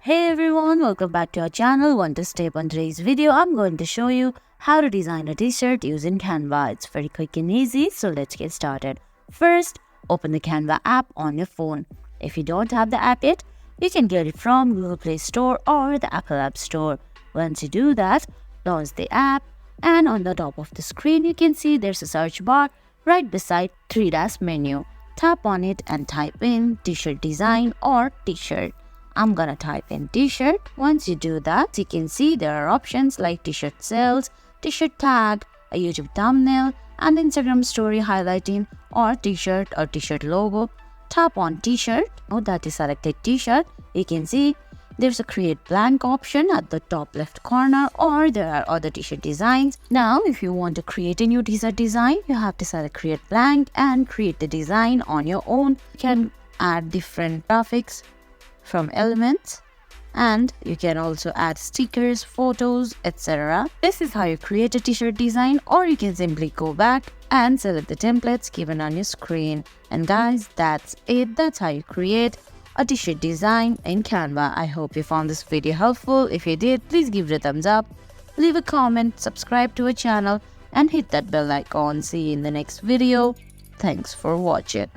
Hey everyone, welcome back to our channel. One to step on today's video, I'm going to show you how to design a t-shirt using Canva. It's very quick and easy, so let's get started. First, open the Canva app on your phone. If you don't have the app yet, you can get it from Google Play Store or the Apple App Store. Once you do that, launch the app, and on the top of the screen you can see there's a search bar right beside 3-dash menu. Tap on it and type in t-shirt design or t-shirt. I'm gonna type in t-shirt. Once you do that, you can see there are options like t-shirt sales, t-shirt tag, a YouTube thumbnail, and Instagram story highlighting or t-shirt logo. Tap on t-shirt. Now that is selected t-shirt, you can see there's a create blank option at the top left corner, or there are other t-shirt designs. Now, if you want to create a new t-shirt design, you have to select create blank and create the design on your own. You can add different graphics from elements, and you can also add stickers, photos, etc. This is how you create a t-shirt design, or you can simply go back and select the templates given on your screen. And guys, that's it. That's how you create a t-shirt design in Canva. I hope you found this video helpful. If you did, please give it a thumbs up, leave a comment, subscribe to our channel, and hit that bell icon. See you in the next video. Thanks for watching.